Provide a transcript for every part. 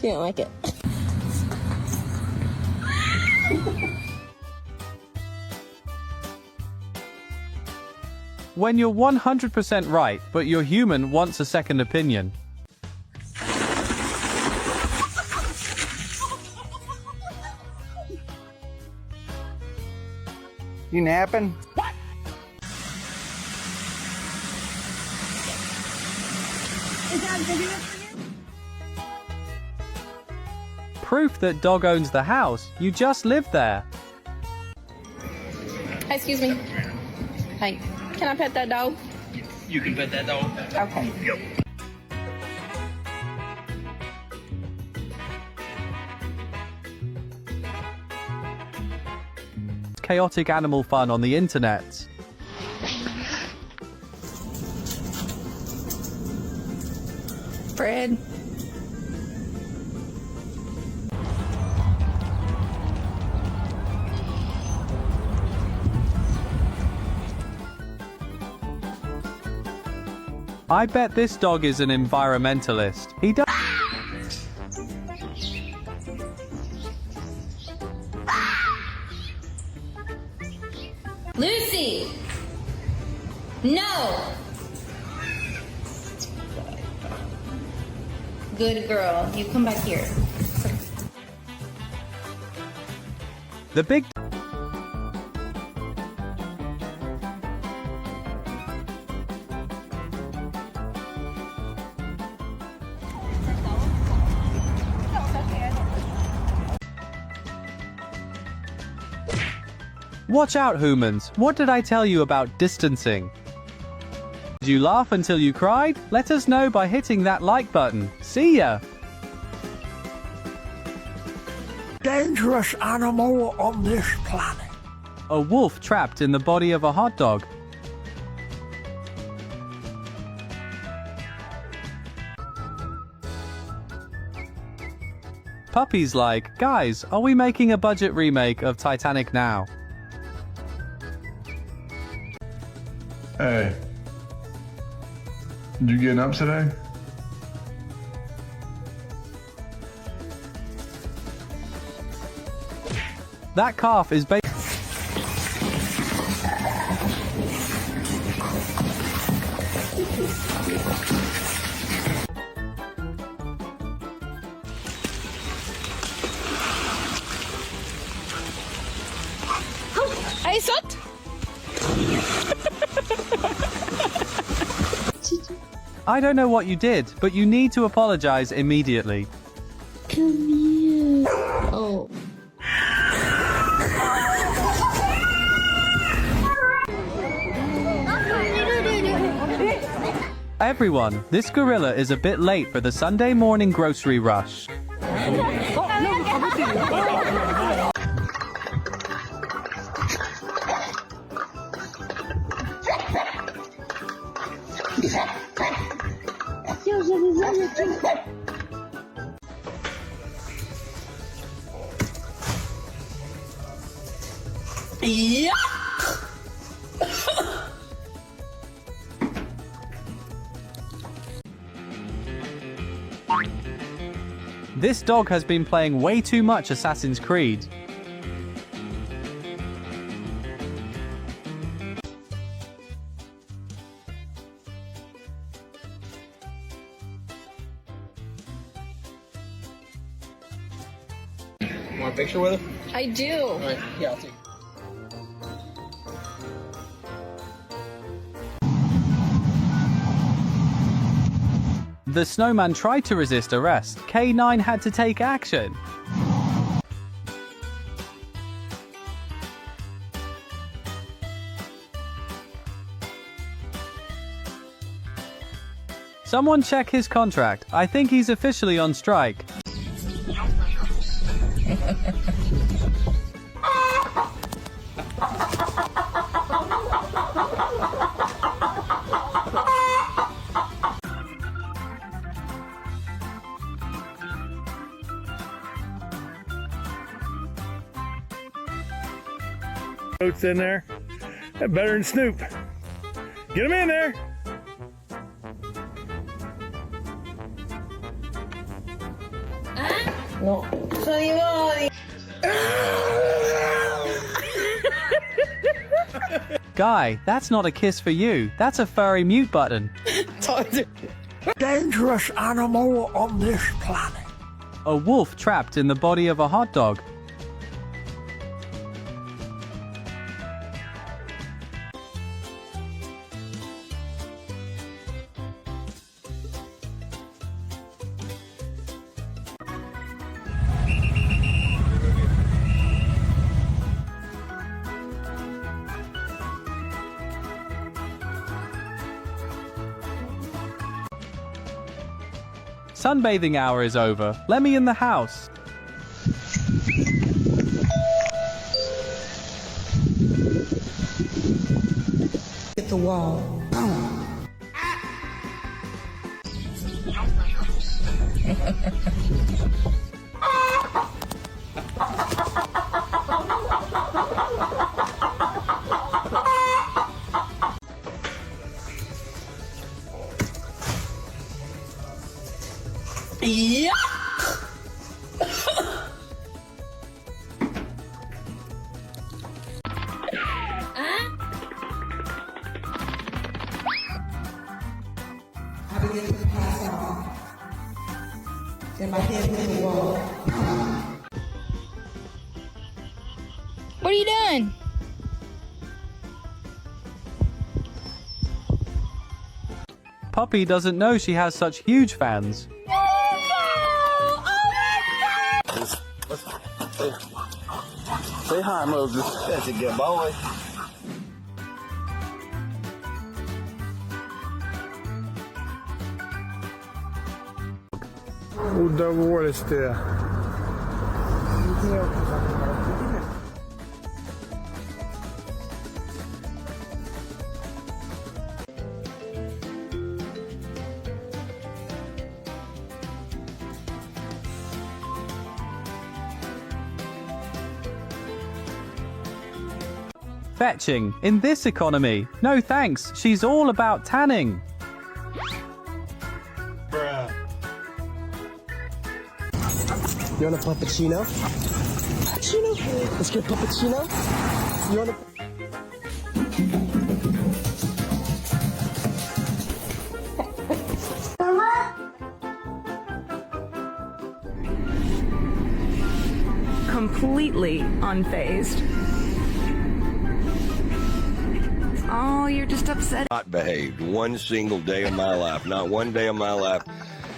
You don't like it. When you're 100% right, but your human wants a second opinion. You napping? What? Is that big enough for you? Proof that dog owns the house. You just live there. Hi, excuse me. Hi. Can I pet that dog? You can pet that dog. Okay. Yep. Chaotic animal fun on the internet. Fred. I bet this dog is an environmentalist. He does. Lucy! No! Good girl. You come back here. The big Watch out, humans. What did I tell you about distancing? Did you laugh until you cried? Let us know by hitting that like button. See ya! Dangerous animal on this planet. A wolf trapped in the body of a hot dog. Puppies like, guys, are we making a budget remake of Titanic now? Hey, you getting up today? That calf is based. Hey, Sot! I don't know what you did, but you need to apologize immediately. Come here. Oh. Everyone, this gorilla is a bit late for the Sunday morning grocery rush. Yeah. This dog has been playing way too much Assassin's Creed. Want a picture with it? I do. All right. Yeah, I'll take it. The snowman tried to resist arrest. K9 had to take action. Someone check his contract. I think he's officially on strike. Goats in there. That better than Snoop. Get him in there. Ah! No. Guy, that's not a kiss for you. That's a furry mute button. Dangerous animal on this planet. A wolf trapped in the body of a hot dog. Sunbathing hour is over. Let me in the house. Hit the wall. Yeah. I began to pass out. And my head hit the wall. What are you doing? Puppy doesn't know she has such huge fans. Say hi, Moses. That's a good boy. Удовольствие. Fetching in this economy. No thanks, she's all about tanning. You want a puppuccino? Puppuccino? Let's get puppuccino. You want a... Completely unfazed. Oh, you're just upset. Not behaved one single day of my life. Not one day of my life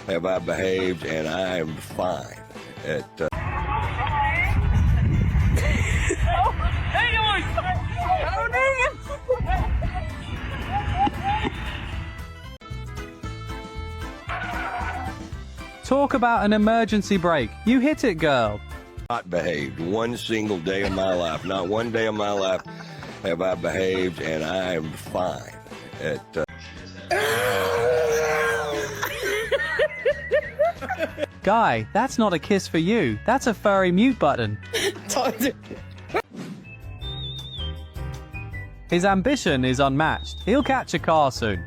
have I behaved, and I am fine. Talk about an emergency brake. You hit it, girl. Not behaved one single day of my life. Not one day of my life have I behaved, and I am fine. Guy, that's not a kiss for you. That's a furry mute button. His ambition is unmatched. He'll catch a car soon.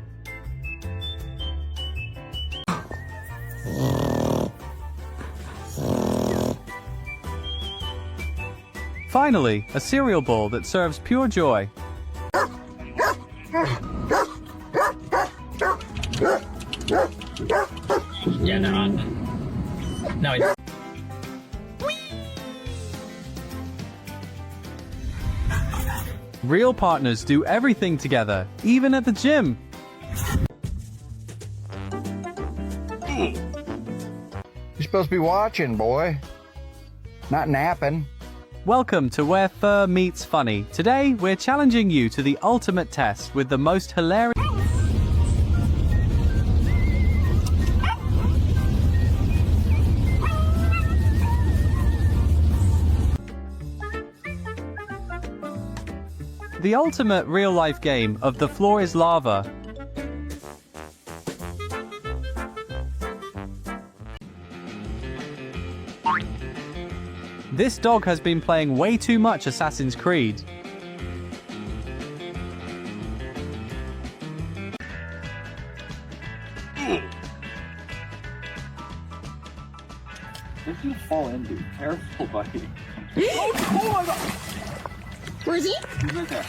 Finally, a cereal bowl that serves pure joy. Yeah, no. No, it's... Real partners do everything together, even at the gym. You're supposed to be watching, boy. Not napping. Welcome to Where Fur Meets Funny. Today, we're challenging you to the ultimate test with the most hilarious... The ultimate real-life game of The Floor is Lava. This dog has been playing way too much Assassin's Creed. What did you fall into? Careful, buddy. Oh my god! Where is he? He's right there.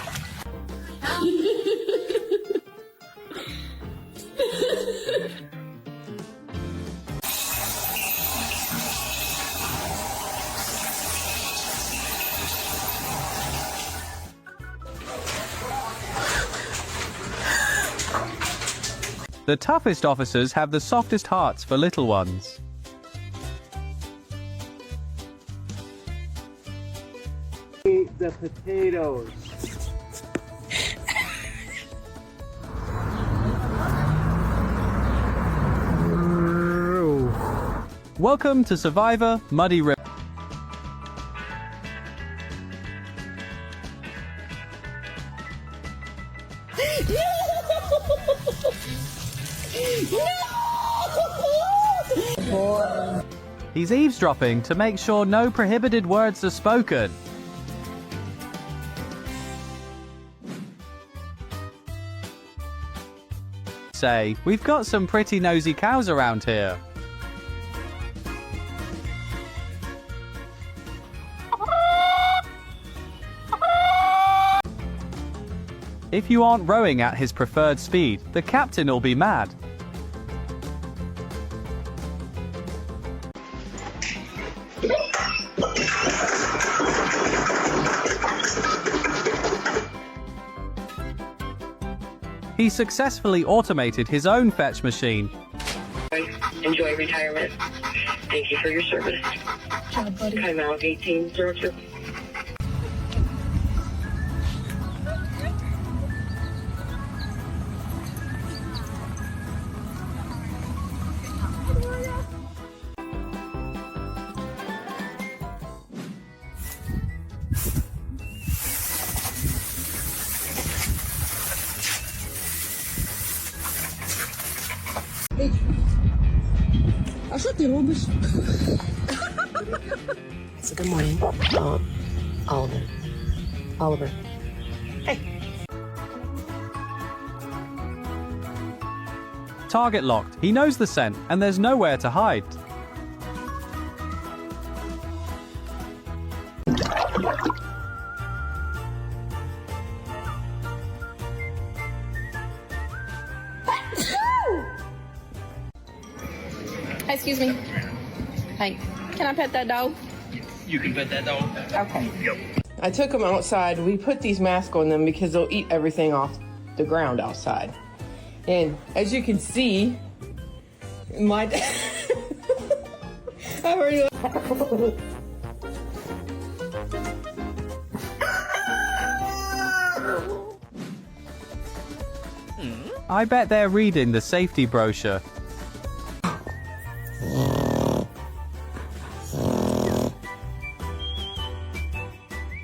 The toughest officers have the softest hearts for little ones. Eat the potatoes. Welcome to Survivor Muddy River. He's eavesdropping to make sure no prohibited words are spoken. Say, we've got some pretty nosy cows around here. If you aren't rowing at his preferred speed, the captain will be mad. He successfully automated his own fetch machine. Enjoy retirement. Thank you for your service. Time out 1802. А що ти робиш? So good morning, Oliver. Oliver. Hey. Target locked. He knows the scent and there's nowhere to hide. Hi, excuse me. Hi. Can I pet that dog? You can pet that dog. Okay. Yep. I took them outside. We put these masks on them because they'll eat everything off the ground outside. And as you can see, my how are you? I bet they're reading the safety brochure.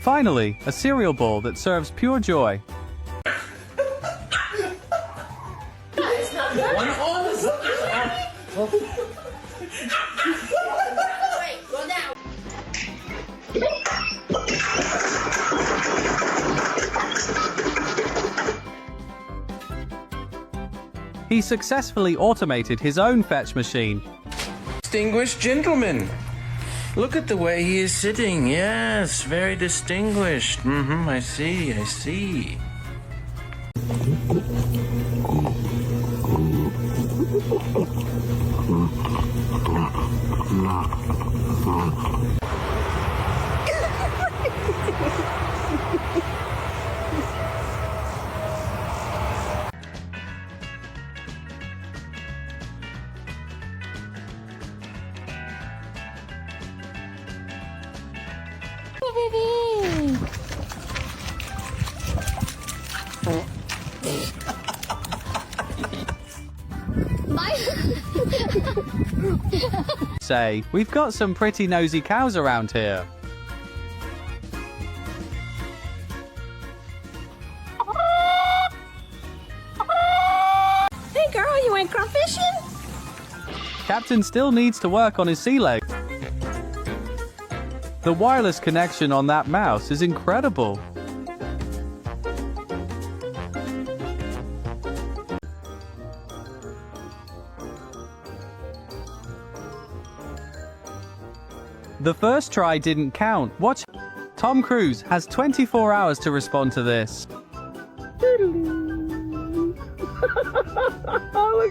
Finally, a cereal bowl that serves pure joy. He successfully automated his own fetch machine. Distinguished gentleman. Look at the way he is sitting. Yes, very distinguished. I see, I see. Say, we've got some pretty nosy cows around here. Hey girl, you went crawfishing? Captain still needs to work on his sea leg. The wireless connection on that mouse is incredible. The first try didn't count. Watch. Tom Cruise has 24 hours to respond to this. Look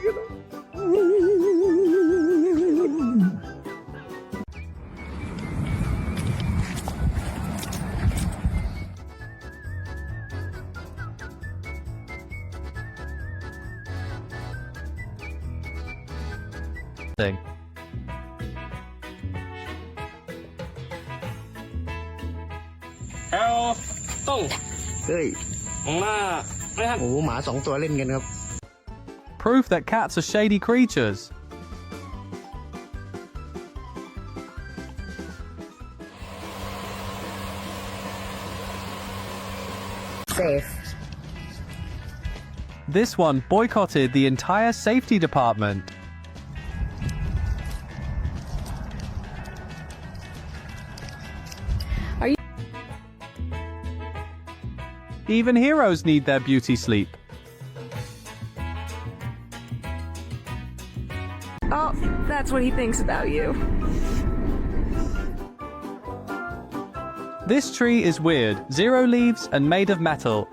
at that. Thing. Hello ต้องเฮ้ยมาไม่ทันโอ้หมา2 ตัวเล่นกันครับ Proof that cats are shady creatures. Safe. This one boycotted the entire safety department. Are you? Even heroes need their beauty sleep. Oh, that's what he thinks about you. This tree is weird, 0 leaves and made of metal.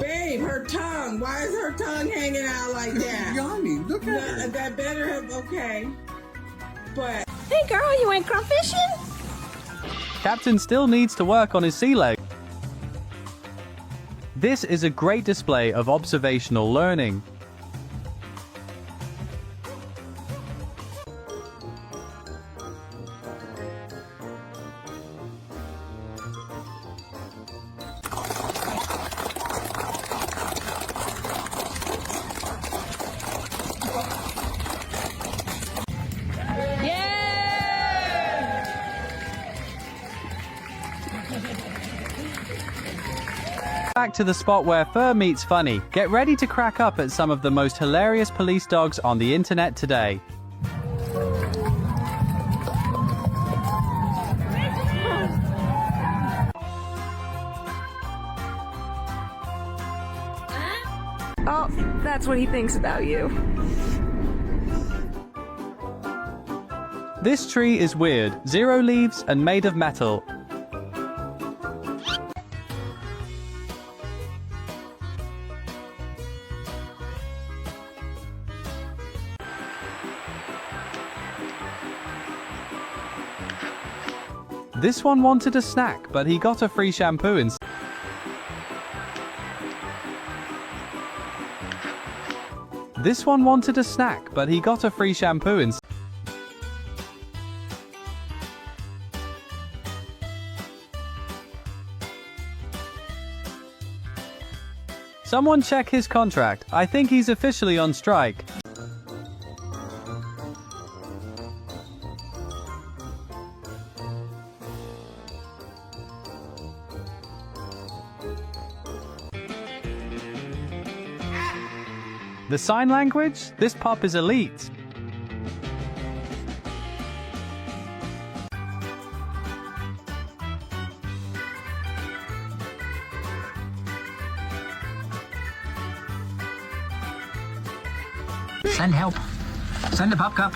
Babe, her tongue. Why is her tongue hanging out like that? Yanni, look at her. That better have, okay. But. Hey girl, you went crawfishing? Captain still needs to work on his sea leg. This is a great display of observational learning. Back to the spot where fur meets funny. Get ready to crack up at some of the most hilarious police dogs on the internet today. Oh, that's what he thinks about you. This tree is weird, 0 leaves and made of metal. This one wanted a snack, but he got a free shampoo instead. This one wanted a snack, but he got a free shampoo instead. Someone check his contract. I think he's officially on strike. The sign language? This pup is elite. Send help. Send a pup cup.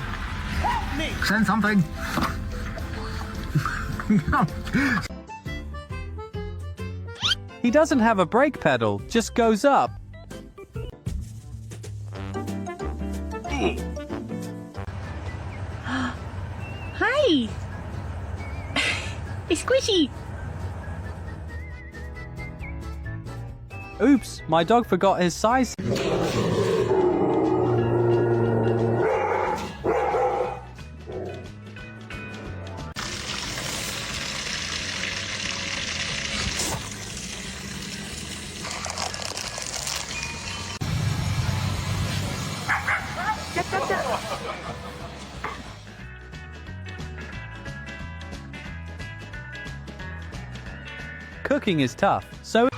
Send something. He doesn't have a brake pedal, just goes up. Hi! It's squishy! Oops, my dog forgot his size. Cooking is tough, so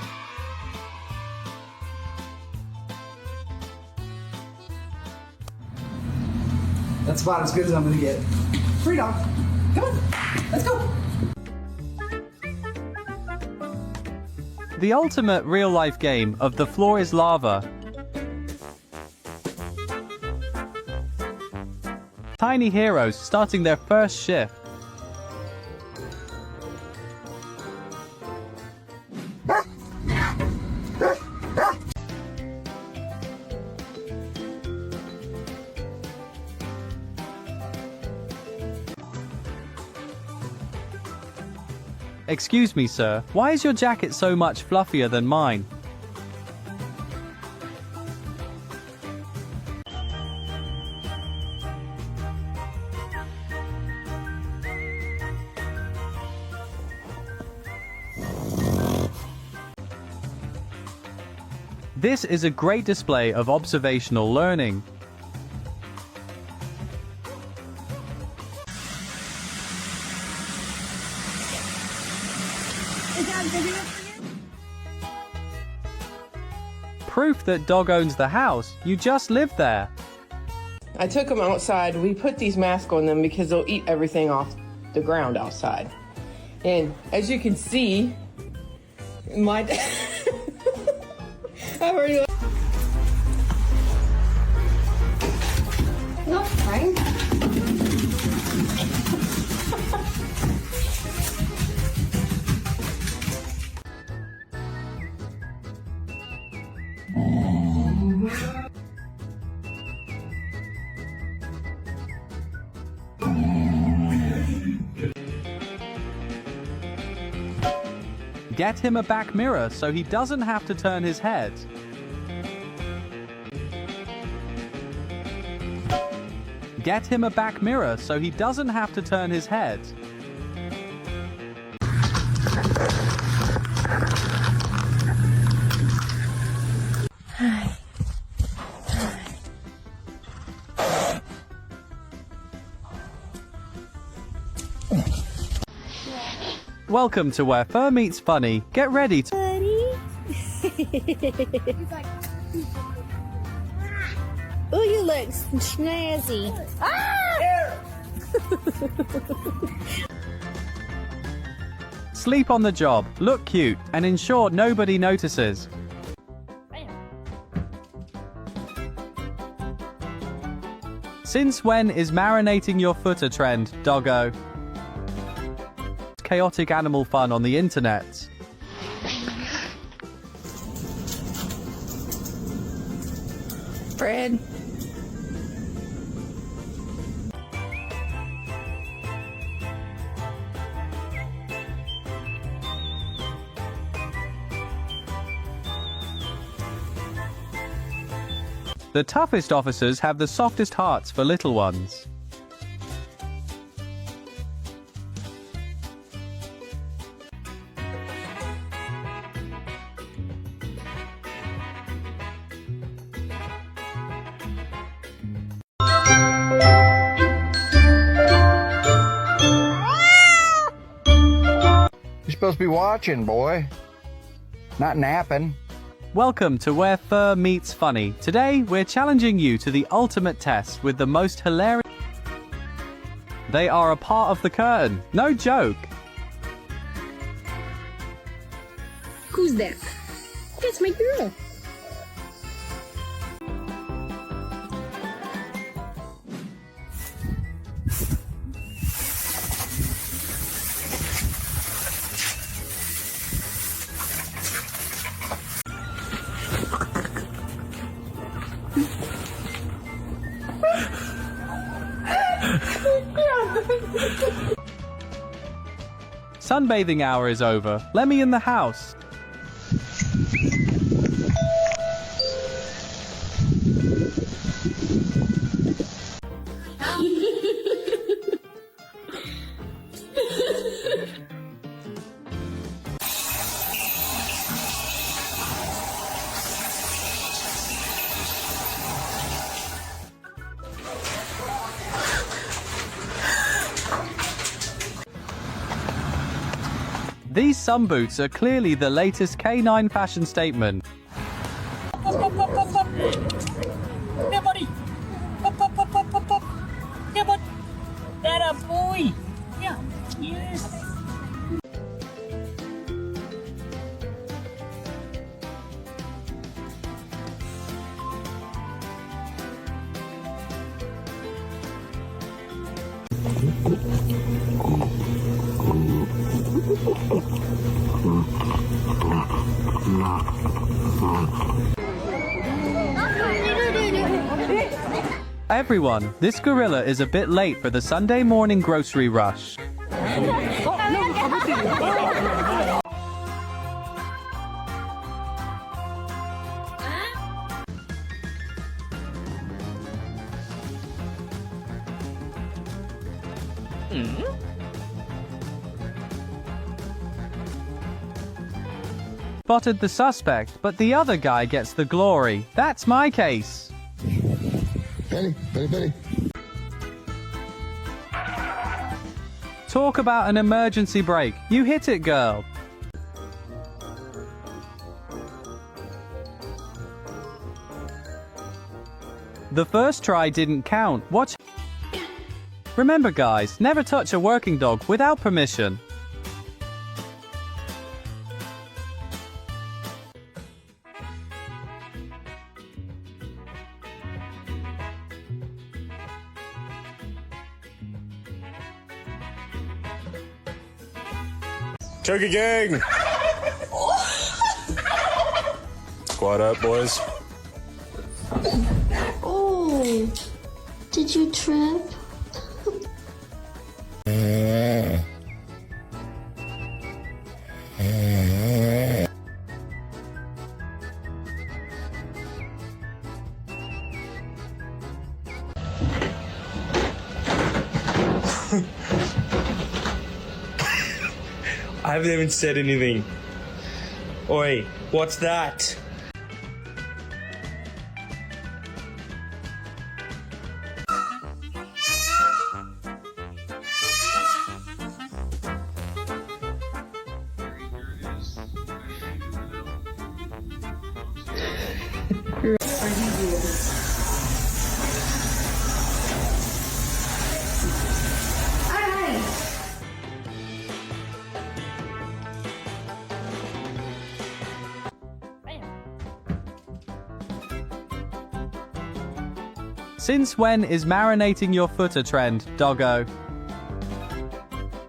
That's about as good as I'm gonna get. Free dog. Come on. Let's go. The ultimate real-life game of the floor is lava. Tiny heroes starting their first shift. Excuse me, sir, why is your jacket so much fluffier than mine? This is a great display of observational learning. Proof that dog owns the house. You just live there. I took them outside. We put these masks on them because they'll eat everything off the ground outside. And as you can see, my I've already. No, fine. Get him a back mirror so he doesn't have to turn his head. Get him a back mirror so he doesn't have to turn his head. Welcome to where fur meets funny. Get ready to... Oh, you look snazzy. Sleep on the job, look cute, and ensure nobody notices. Since when is marinating your foot a trend, doggo? Chaotic animal fun on the internet. Fred. The toughest officers have the softest hearts for little ones. You're supposed to be watching, boy, not napping. Welcome to where fur meets funny. Today, we're challenging you to the ultimate test with the most hilarious... They are a part of the curtain. No joke. Who's that? That's my girl. Sunbathing hour is over. Let me in the house. These sun boots are clearly the latest K9 fashion statement. Yeah, buddy. Yeah, bud. That a boy. Yeah. Yes. Everyone, this gorilla is a bit late for the Sunday morning grocery rush. Spotted the suspect, but the other guy gets the glory. That's my case. Betty, Betty, Betty. Talk about an emergency brake. You hit it, girl. The first try didn't count. Watch. Remember, guys, never touch a working dog without permission. Turkey gang! Squad up, boys. Oh, did you trip? I haven't even said anything. Oi, what's that? Since when is marinating your foot a trend, doggo?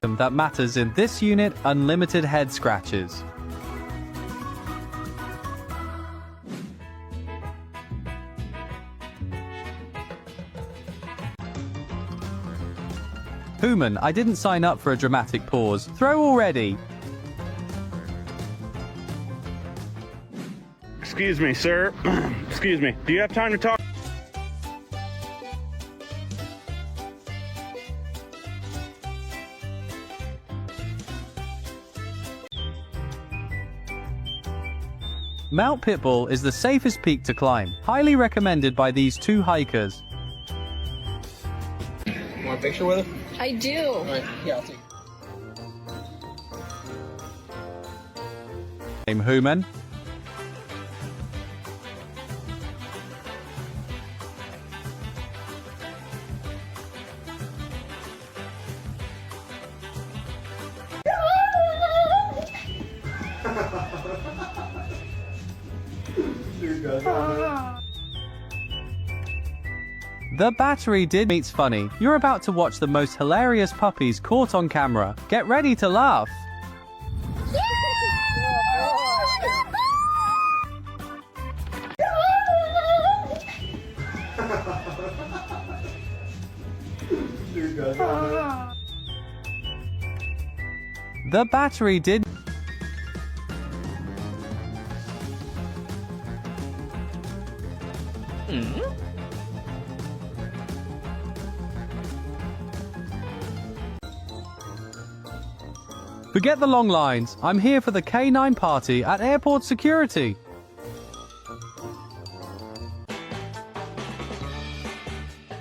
That matters in this unit, unlimited head scratches. Human, I didn't sign up for a dramatic pause. Throw already. Excuse me, sir. Excuse me. Do you have time to talk? Mount Pitbull is the safest peak to climb, highly recommended by these two hikers. Want a picture with him? I do. All right, yeah, I'll take it. Name Human. The battery did meets funny. You're about to watch the most hilarious puppies caught on camera. Get ready to laugh. The battery did. Forget the long lines. I'm here for the K9 party at airport security.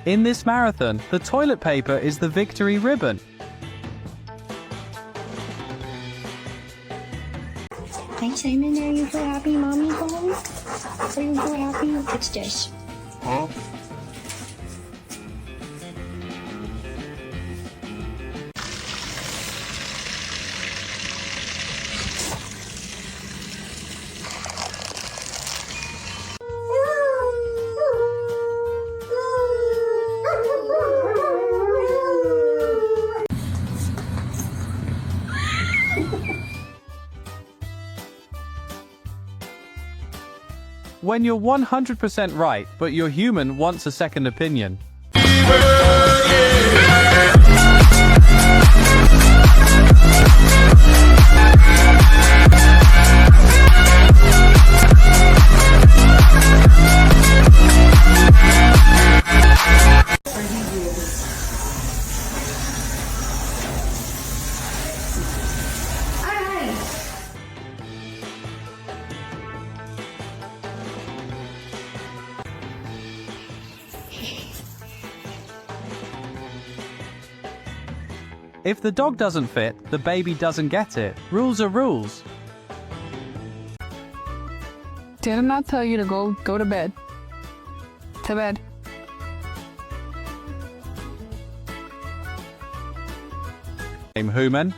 In this marathon, the toilet paper is the victory ribbon. Hi Simon, are you so happy mommy's home? Are you so happy? It's this. Huh? when you're 100% right, but your human wants a second opinion. If the dog doesn't fit, the baby doesn't get it. Rules are rules. Did I not tell you to go to bed? To bed. Human.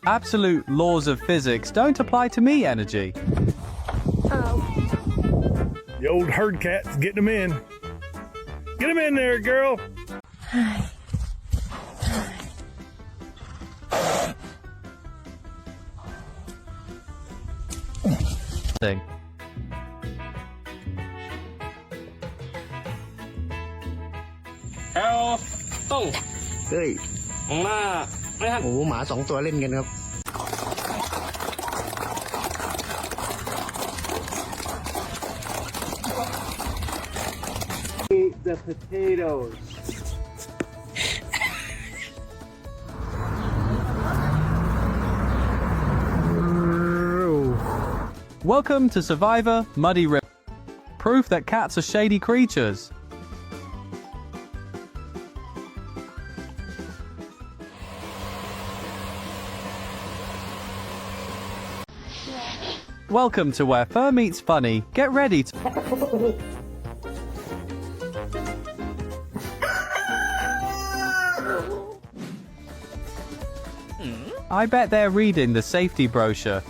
Absolute laws of physics don't apply to me, energy. The old herd cat's getting them in. Get them in there, girl. Thing. Hello ตุ้ง เฮ้ย มาไม่ทัน โอ้โหหมา2 ตัวเล่นกันครับ The potatoes. Welcome to Survivor Muddy River. Proof that cats are shady creatures. Welcome to where fur meets funny. Get ready to... I bet they're reading the safety brochure.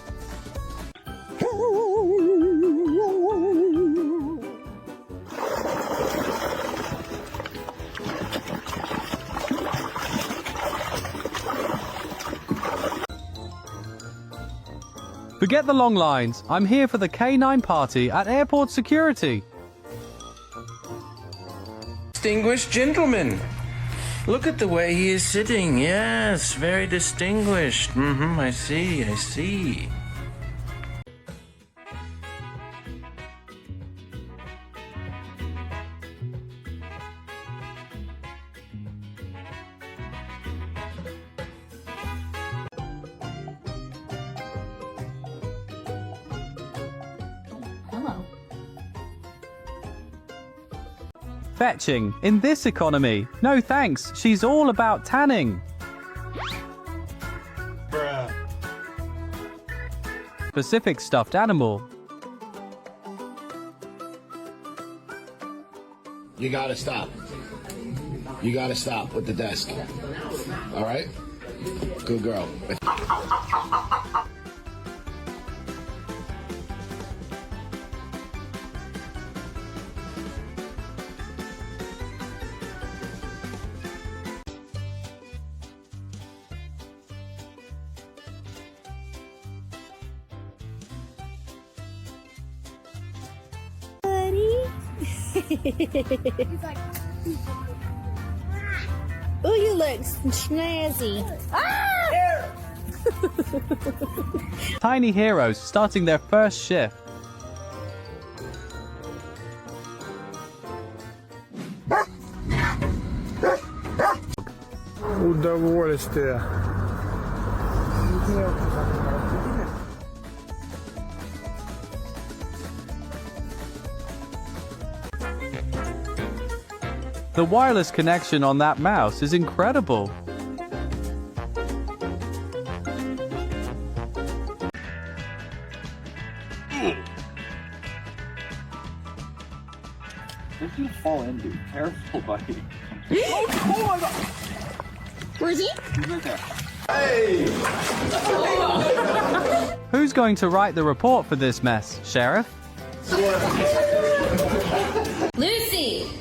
Forget the long lines. I'm here for the K9 party at airport security. Distinguished gentleman. Look at the way he is sitting. Yes, very distinguished. I see, I see. Fetching in this economy. No thanks, she's all about tanning. Bruh. Pacific stuffed animal. You gotta stop. You gotta stop with the desk. All right? Good girl. Oh, you look snazzy. Tiny heroes starting their first shift. O double what is there? The wireless connection on that mouse is incredible. What did you fall into? Careful, buddy. Oh my god! Where is he? He's right there. Hey! Who's going to write the report for this mess, Sheriff? Lucy!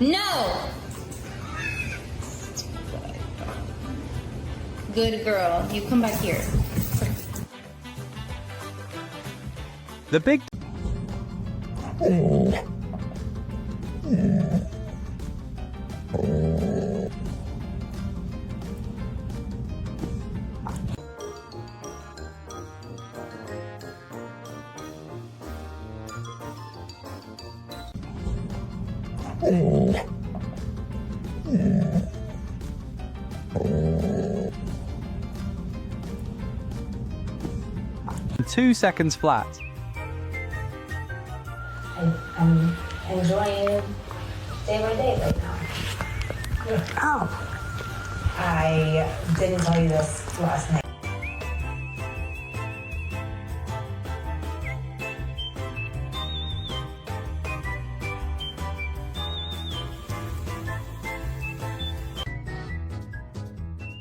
No! Good girl. You come back here. The big... Two seconds flat. I'm enjoying day by day right now. Oh. I didn't tell you this last night.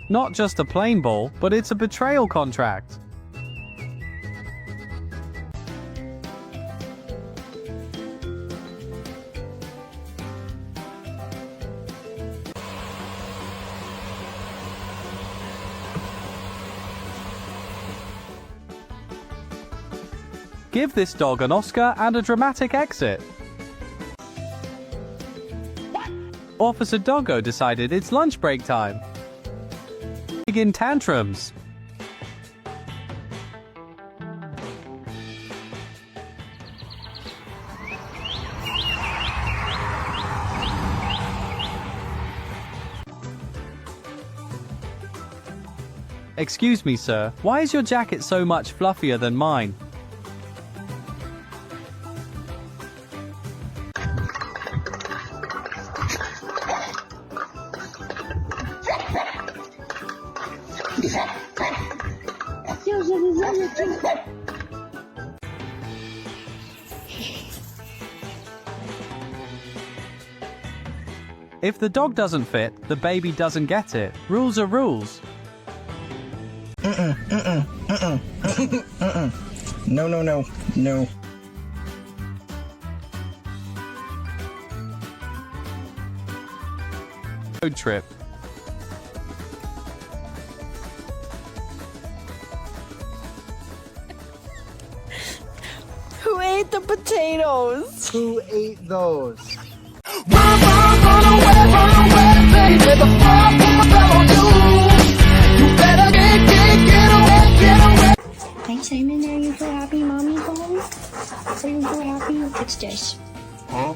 Not just a plain ball, but it's a betrayal contract. Give this dog an Oscar and a dramatic exit. Officer Doggo decided it's lunch break time. Begin tantrums. Excuse me, sir. Why is your jacket so much fluffier than mine? If the dog doesn't fit, the baby doesn't get it. Rules are rules. No, no, no, no. Road trip. Who ate the potatoes? Who ate those? Hi, Simon. Are you so happy, mommy home? Are you so happy? It's Jess. Huh?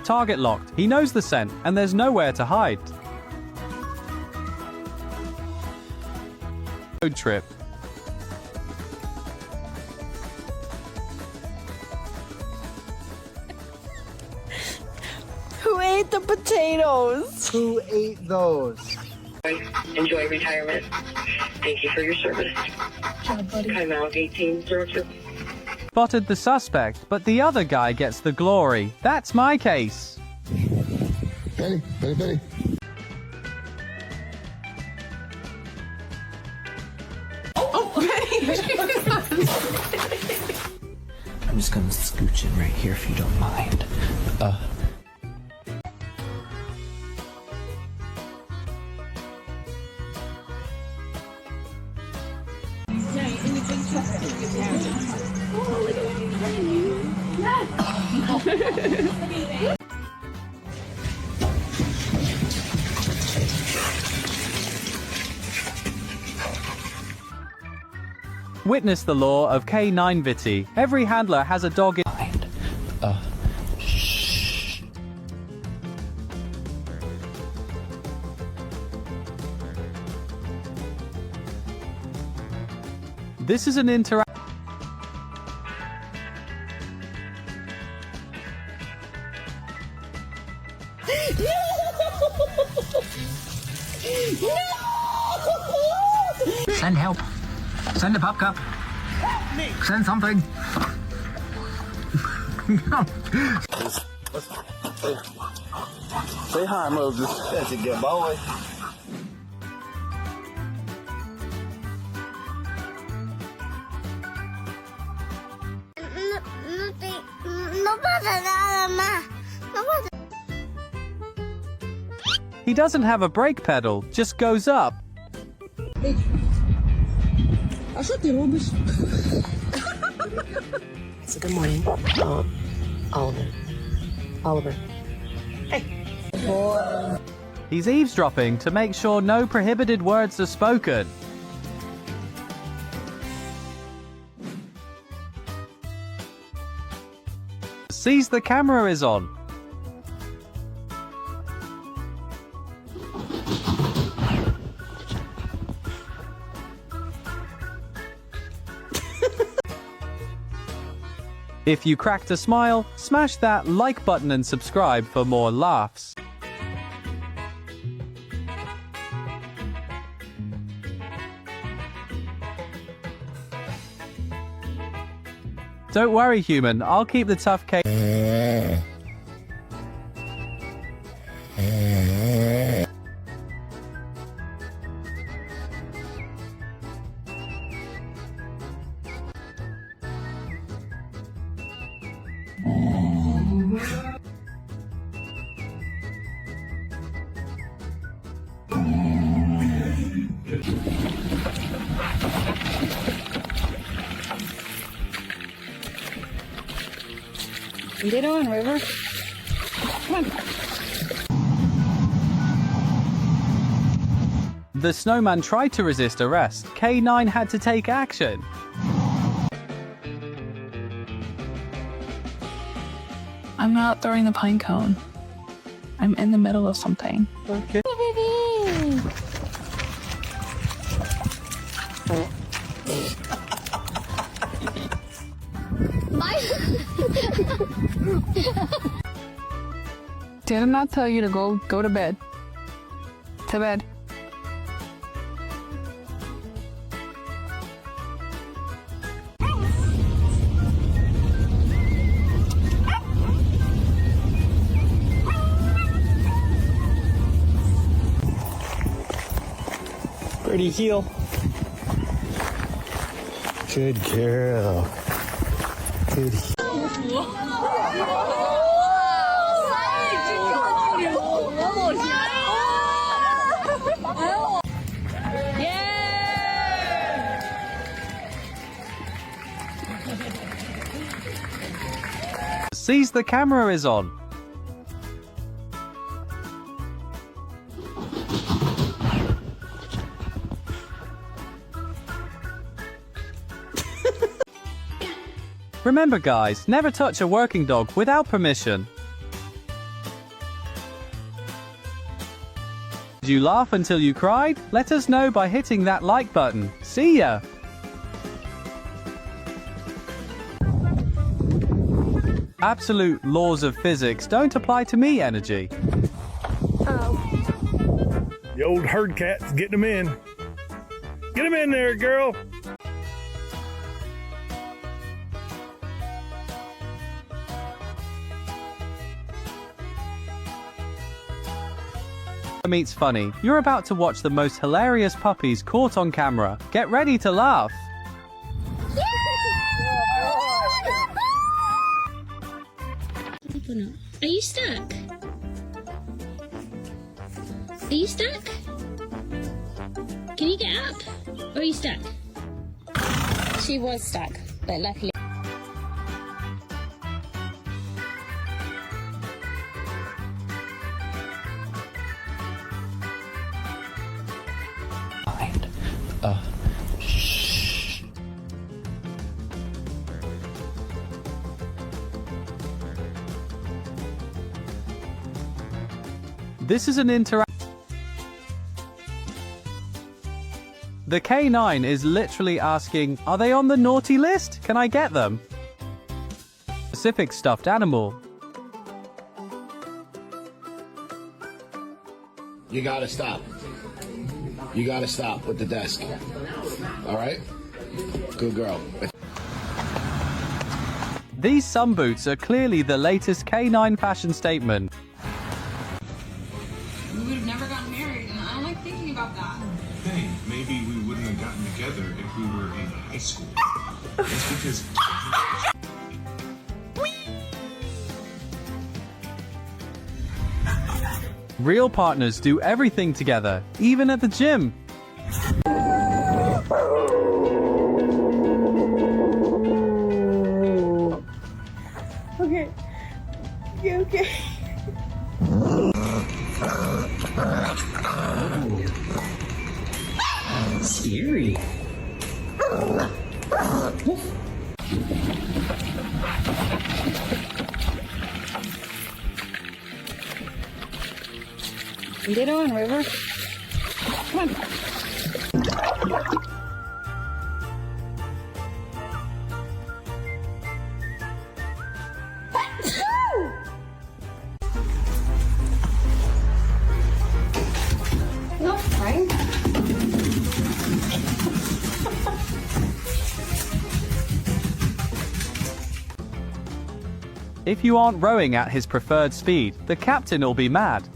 Target locked. He knows the scent, and there's nowhere to hide. Road trip. Who ate the potatoes? Who ate those? Enjoy retirement. Thank you for your service. Time out 1802. Spotted the suspect, but the other guy gets the glory. That's my case. Betty, Betty, Betty. I'm just gonna scooch in right here if you don't mind. Witness the law of K9 Viti. Every handler has a dog in mind. Shh. This is an interact. Send help. Send a pup cup. Send something. Say hi, Moses. That's a good boy. He doesn't have a brake pedal, just goes up. So good morning, Oliver. Hey. He's eavesdropping to make sure no prohibited words are spoken. Sees the camera is on. If you cracked a smile, smash that like button and subscribe for more laughs. Don't worry, human, I'll keep the tough cake. Get on, River. Come on. The snowman tried to resist arrest. K9 had to take action. I'm not throwing the pine cone. I'm in the middle of something. Okay. Did I not tell you to go to bed? To bed. Pretty heel. Good girl. Good heel. Sees the camera is on. Remember guys, never touch a working dog without permission. Did you laugh until you cried? Let us know by hitting that like button. See ya! Absolute laws of physics don't apply to me, energy. The old herd cat's getting them in. Get them in there, girl. Meets funny. You're about to watch the most hilarious puppies caught on camera. Get ready to laugh. Are you stuck? Are you stuck? Can you get up? Or are you stuck? She was stuck, but luckily. This is an The K9 is literally asking, are they on the naughty list? Can I get them? Specific stuffed animal. You gotta stop. You gotta stop with the desk. All right? Good girl. These sun boots are clearly the latest K9 fashion statement. We would have never gotten married, and I don't like thinking about that. Hey, maybe we wouldn't have gotten together if we were in high school. It's because... Real partners do everything together, even at the gym. Okay. Okay. Scary. Get on, River. Come on. No, fine. If you aren't rowing at his preferred speed, the captain will be mad.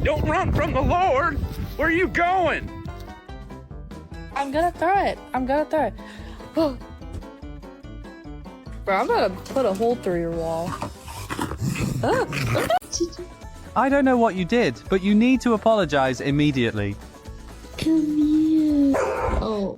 Don't run from the Lord! Where are you going? I'm gonna throw it. Oh. Bro, I'm gonna put a hole through your wall. I don't know what you did, but you need to apologize immediately. Come here. Oh.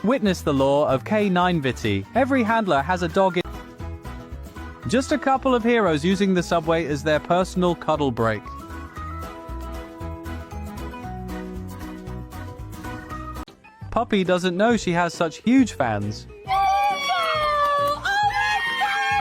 Witness the law of K9vity. Every handler has a dog in. Just a couple of heroes using the subway as their personal cuddle break. Puppy doesn't know she has such huge fans.